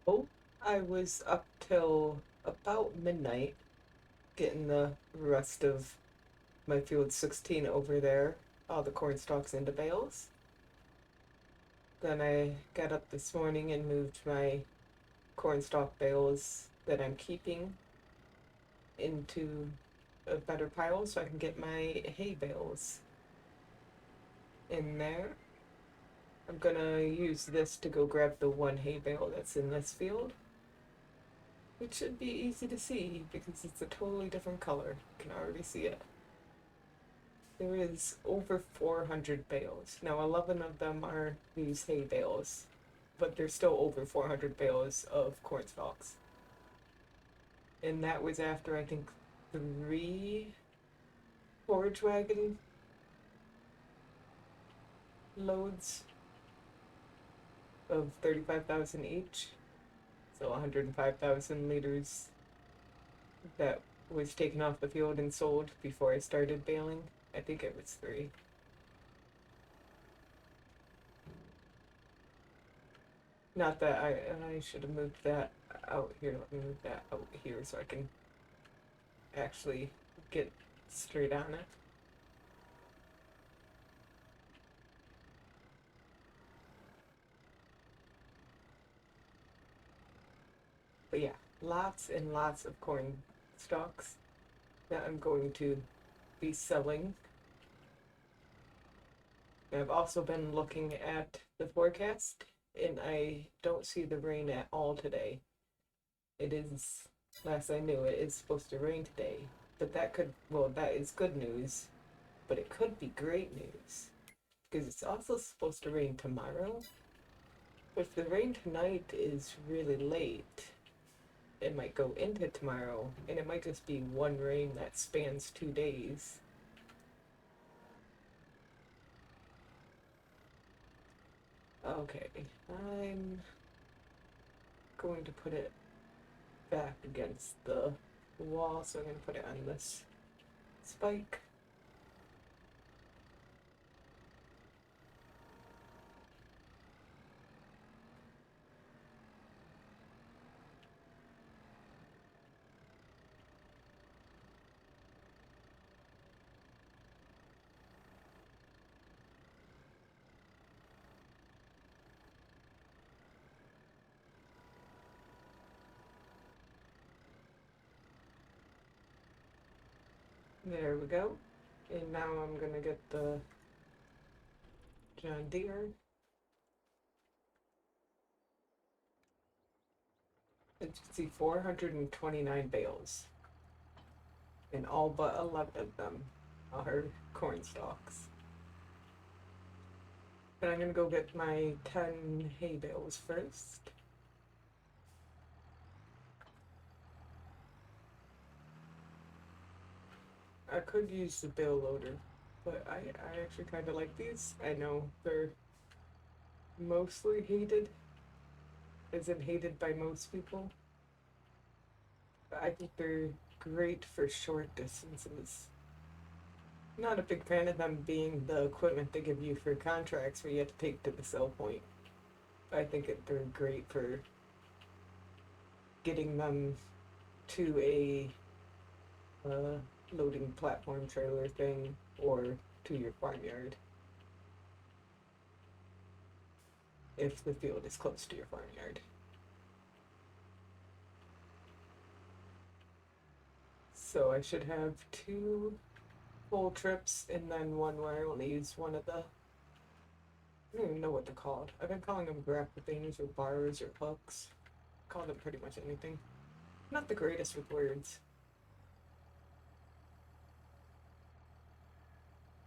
Oh, I was up till about midnight getting the rest of my field 16 over there, all the corn stalks into bales. Then I got up this morning and moved my corn stalk bales that I'm keeping into a better pile so I can get my hay bales in there. I'm gonna use this to go grab the one hay bale that's in this field, which should be easy to see because it's a totally different color. You can already see it. There is over 400 bales. Now, 11 of them are these hay bales, but there's still over 400 bales of corn stalks. And that was after, I think, three forage wagon loads of 35,000 each. So 105,000 liters that was taken off the field and sold before I started baling. I think it was three. Not that I should have moved that out here. Let me move that out here so I can actually get straight on it. But yeah, lots and lots of corn stalks that I'm going to be selling. I've also been looking at the forecast and I don't see the rain at all today. It is, last I knew, it is supposed to rain today. But that could, well, that is good news, but it could be great news because it's also supposed to rain tomorrow. But if the rain tonight is really late, it might go into tomorrow and it might just be one rain that spans 2 days. Okay, I'm going to put it back against the wall, so I'm going to put it on this spike. There we go. And now I'm going to get the John Deere. As you can see, 429 bales, and all but 11 of them are corn stalks. But I'm gonna go get my 10 hay bales first. I could use the bale loader, but I actually kind of like these. I know they're mostly hated, as in hated by most people, but I think they're great for short distances. Not a big fan of them being the equipment they give you for contracts where you have to take to the sell point. I think they're great for getting them to a uh, loading platform trailer thing or to your farmyard if the field is close to your farmyard. So I should have two full trips and then one where I only use one of the, I don't even know what they're called. I've been calling them grapple things or bars or hooks. Call them pretty much anything. Not the greatest with words.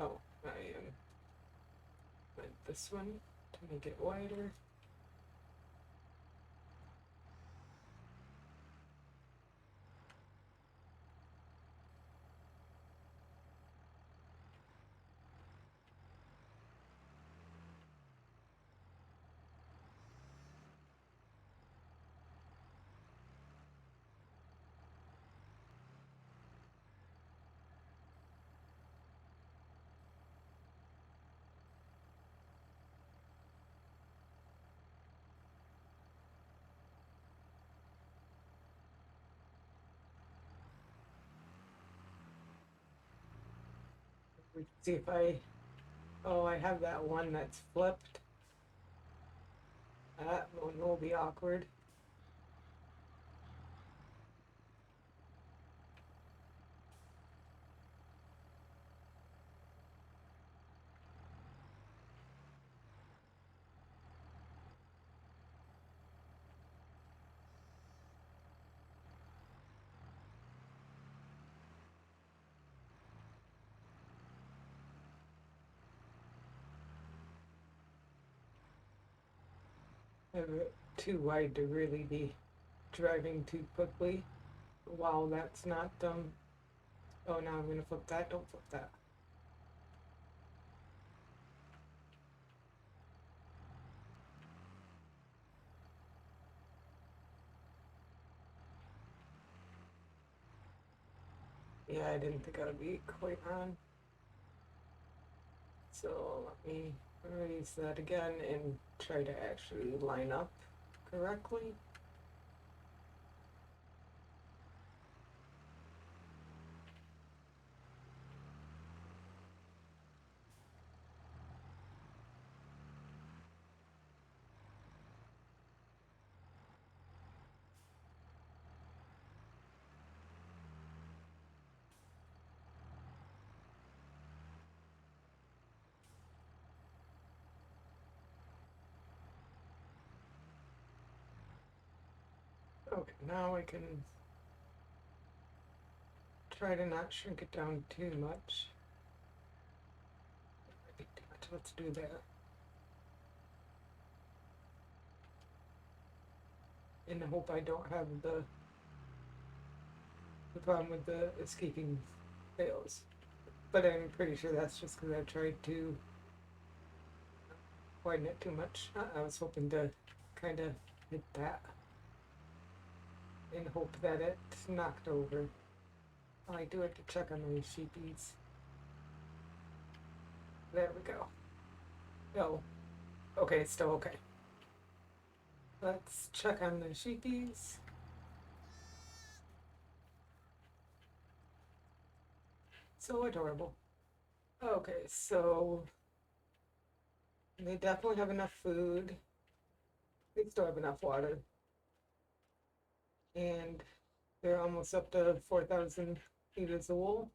Oh, I went this one to make it wider. Let's see if I. Oh, I have that one that's flipped. That one will be awkward. I have it too wide to really be driving too quickly. Wow, that's not. Oh, now I'm gonna flip that. Don't flip that. Yeah, I didn't think I would be quite on. So let me raise that again and try to actually line up correctly. Okay, now I can try to not shrink it down too much. Let's do that. And I hope I don't have the problem with the escaping fails. But I'm pretty sure that's just because I tried to widen it too much. I was hoping to kind of hit that and hope that it knocked over. I do have to check on these sheepies. There we go. Oh, okay, it's still okay. Let's check on the sheepies. So adorable. Okay, so they definitely have enough food. They still have enough water. And they're almost up to 4,000 liters of wool.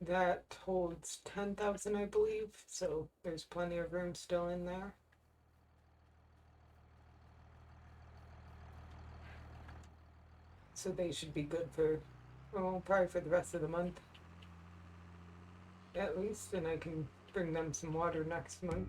That holds 10,000, I believe, so there's plenty of room still in there. So they should be good for, well, probably for the rest of the month at least, and I can bring them some water next month.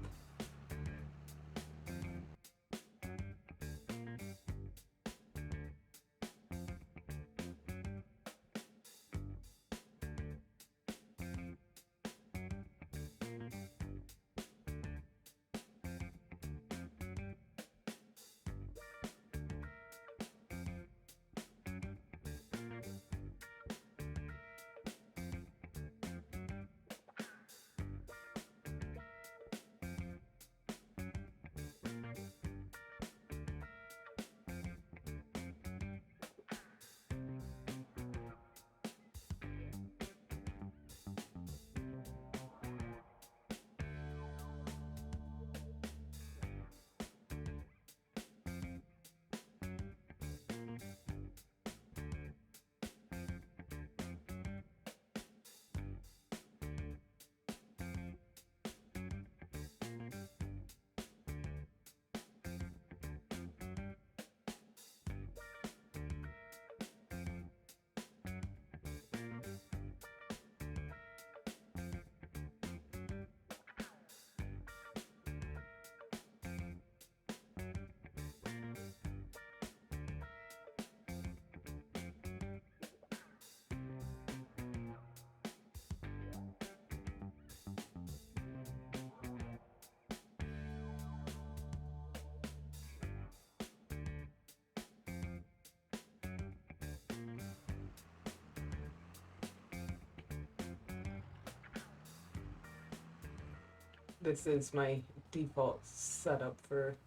This is my default setup for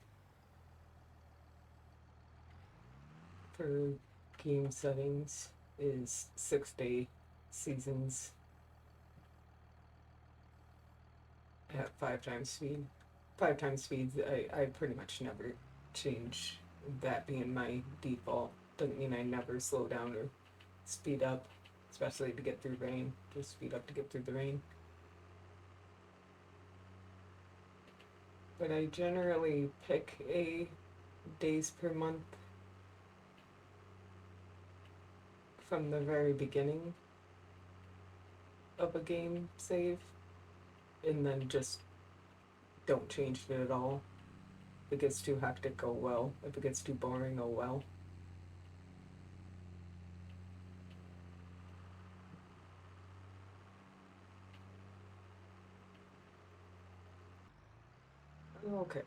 game settings is 6-day seasons. at 5 times speed. 5 times speeds, I pretty much never change that being my default. Doesn't mean I never slow down or speed up, especially to get through rain. Just speed up to get through the rain. But I generally pick a days per month from the very beginning of a game save, and then just don't change it at all. If it gets too hectic, oh well. If it gets too boring, oh well. Okay.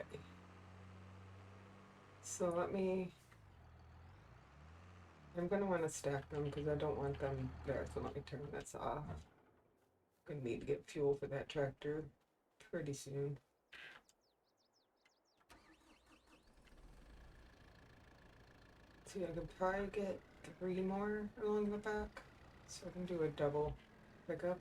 So I'm gonna want to stack them because I don't want them there. So let me turn this off. Gonna need to get fuel for that tractor pretty soon. See, I could probably get 3 more along the back, so I can do a double pickup.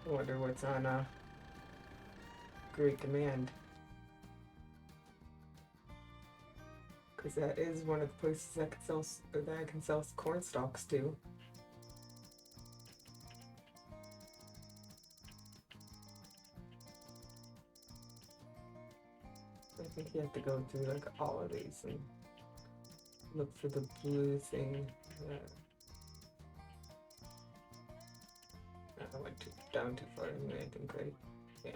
I wonder what's on Great Demand. Because that is one of the places that I can sell corn stalks to. I think you have to go through like all of these and look for the blue thing. I went down too far anyway, I think, right? Yeah.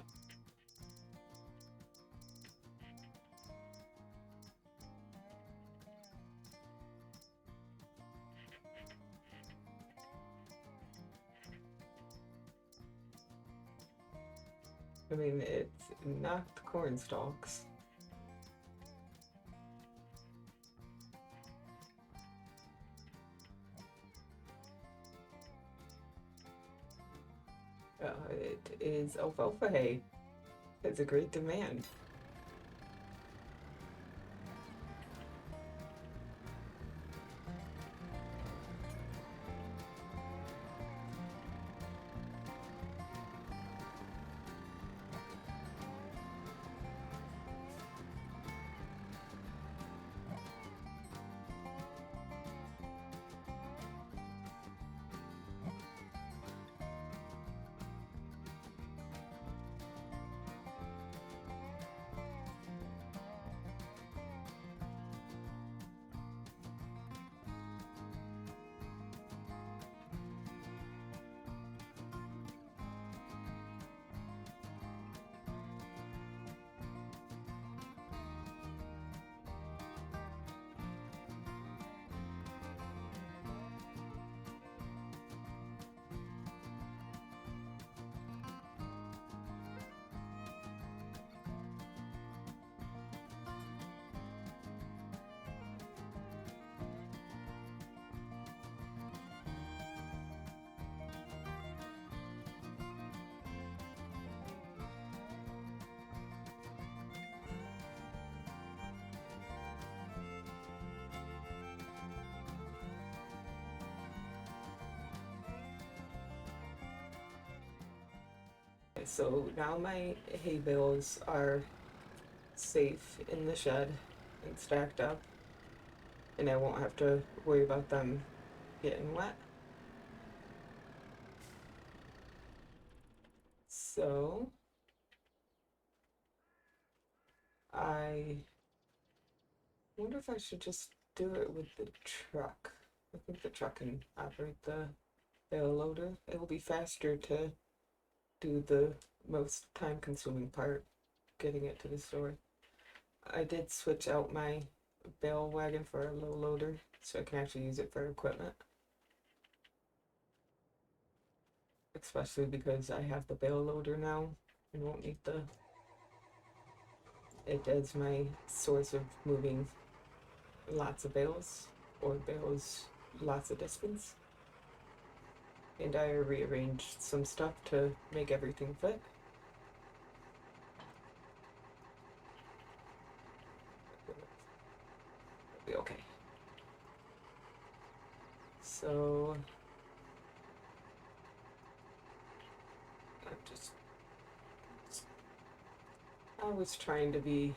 I mean, it's not corn stalks. It is alfalfa hay. It's a great demand. so now my hay bales are safe in the shed and stacked up, and I won't have to worry about them getting wet. So I wonder if I should just do it with the truck. I think the truck can operate the bale loader. It'll be faster to do the most time consuming part, getting it to the store. I did switch out my bale wagon for a low loader so I can actually use it for equipment. Especially because I have the bale loader now and won't need it as my source of moving lots of bales or bales lots of distance. And I rearranged some stuff to make everything fit. It'll be okay. So I was trying to be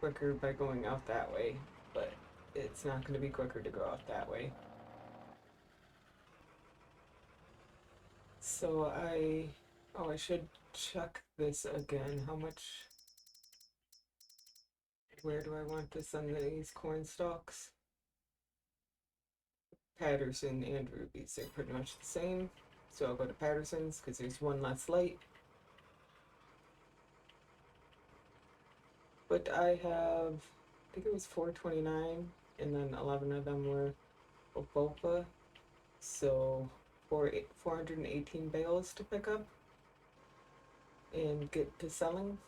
quicker by going out that way, but it's not going to be quicker to go out that way. So I should check this again. Where do I want this on these corn stalks? Patterson and Ruby's, they're pretty much the same. So I'll go to Patterson's because there's one less light. But I think it was 429, and then 11 of them were Obopa. So 418 bales to pick up and get to selling.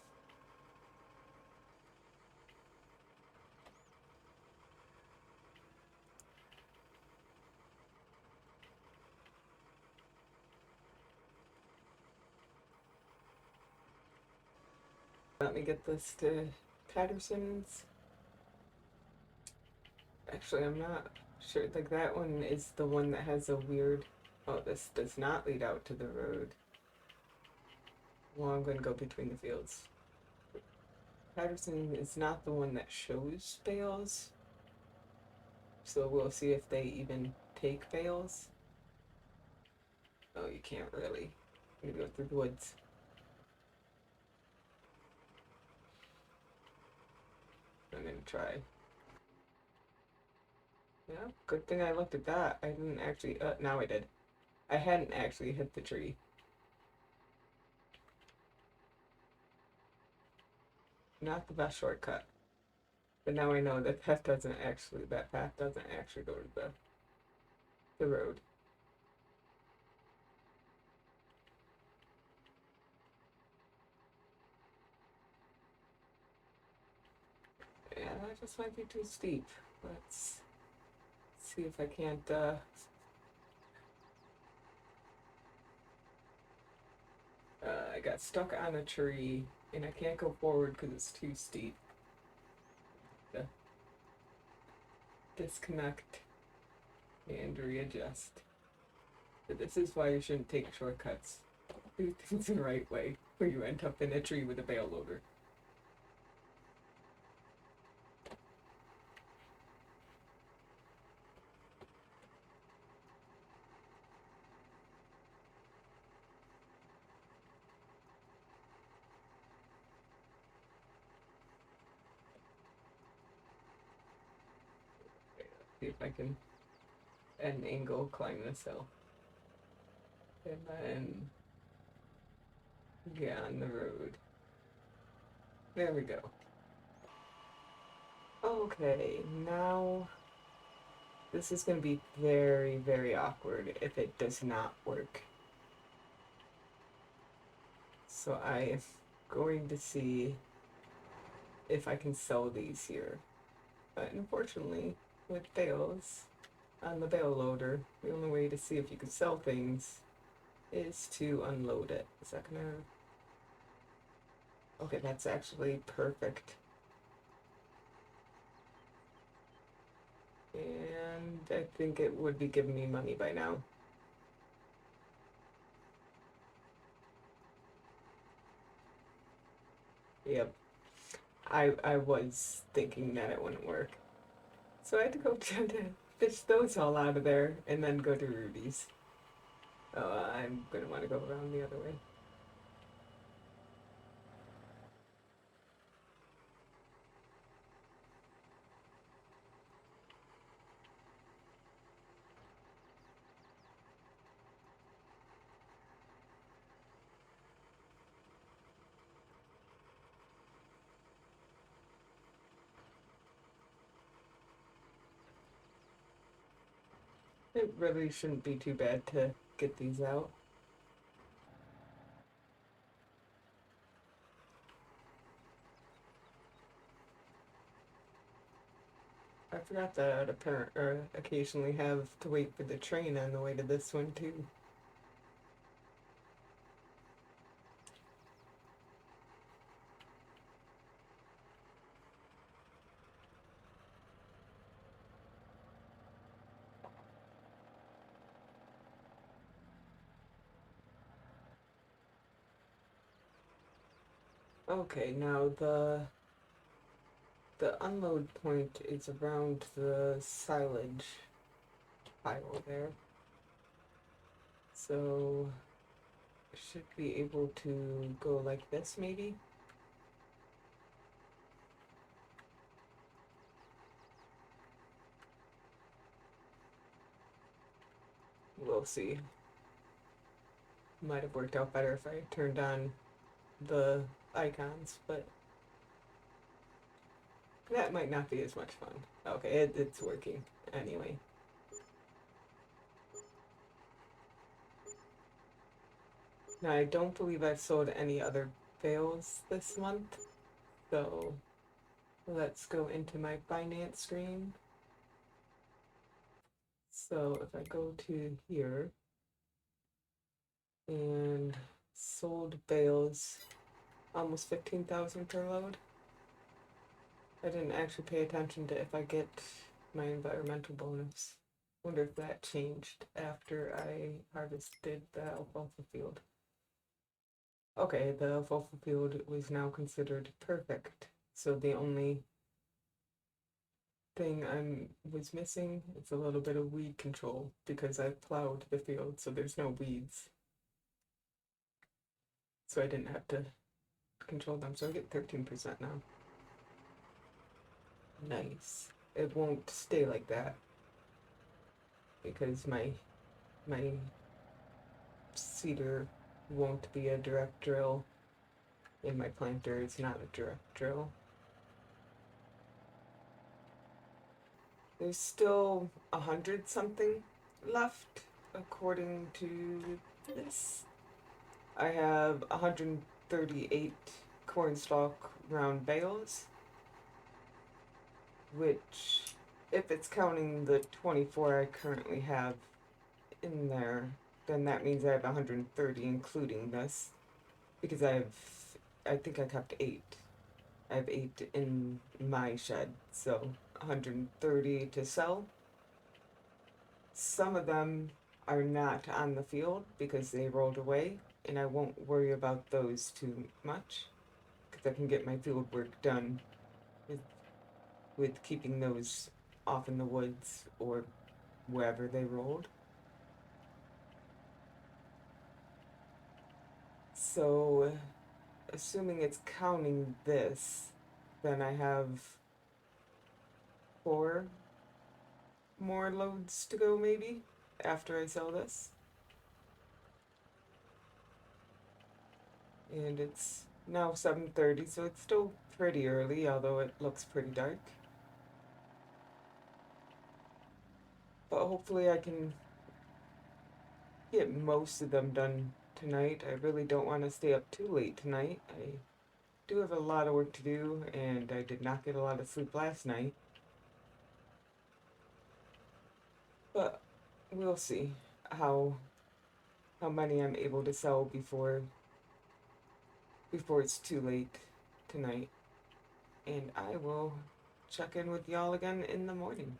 Let me get this to Patterson's. Actually, I'm not sure. Like, that one is the one that has a weird. Oh, this does not lead out to the road. Well, I'm going to go between the fields. Patterson is not the one that shows bales. So we'll see if they even take bales. Oh, you can't really. I'm going to go through the woods. I'm going to try. Yeah, good thing I looked at that. I didn't actually. Now I did. I hadn't actually hit the tree. Not the best shortcut. But now I know that that path doesn't actually go to the road. Yeah, that just might be too steep. Let's see if I can't, I got stuck on a tree and I can't go forward because it's too steep. Uh, Disconnect and readjust. But this is why you shouldn't take shortcuts. Do things the right way, or you end up in a tree with a bale loader. See if I can, at an angle, climb this hill. And then get on the road. There we go. Okay, now this is going to be very, very awkward if it does not work. So I am going to see if I can sell these here. But unfortunately, with bales on the bale loader, the only way to see if you can sell things is to unload it. Is that gonna... Okay, that's actually perfect. And I think it would be giving me money by now. Yep. I was thinking that it wouldn't work. So I had to go try to fish those all out of there and then go to Rudy's. Oh, I'm gonna want to go around the other way. It really shouldn't be too bad to get these out. I forgot that I'd occasionally have to wait for the train on the way to this one too. Okay, now the unload point is around the silage pile there. So should be able to go like this maybe. We'll see. Might have worked out better if I turned on the icons, but that might not be as much fun. Okay, it's working anyway. Now, I don't believe I've sold any other bales this month, so let's go into my finance screen. So if I go to here and sold bales, almost 15,000 per load. I didn't actually pay attention to if I get my environmental bonus. Wonder if that changed after I harvested the alfalfa field. Okay, the alfalfa field was now considered perfect. So the only thing I was missing is a little bit of weed control because I plowed the field, so there's no weeds. So I didn't have to control them. So I get 13% now. Nice. It won't stay like that because my seeder won't be a direct drill and my planter is not a direct drill. There's still 100 something left according to this. I have 138 cornstalk round bales, which, if it's counting the 24 I currently have in there, then that means I have 130 including this, because I think I kept 8. I have 8 in my shed, so 130 to sell. Some of them are not on the field because they rolled away, and I won't worry about those too much because I can get my field work done with, with keeping those off in the woods or wherever they rolled. So, assuming it's counting this, then I have 4 more loads to go maybe after I sell this. And it's now 7:30, so it's still pretty early, although it looks pretty dark. But hopefully I can get most of them done tonight. I really don't want to stay up too late tonight. I do have a lot of work to do, and I did not get a lot of sleep last night. But we'll see how many I'm able to sell before it's too late tonight. And I will check in with y'all again in the morning.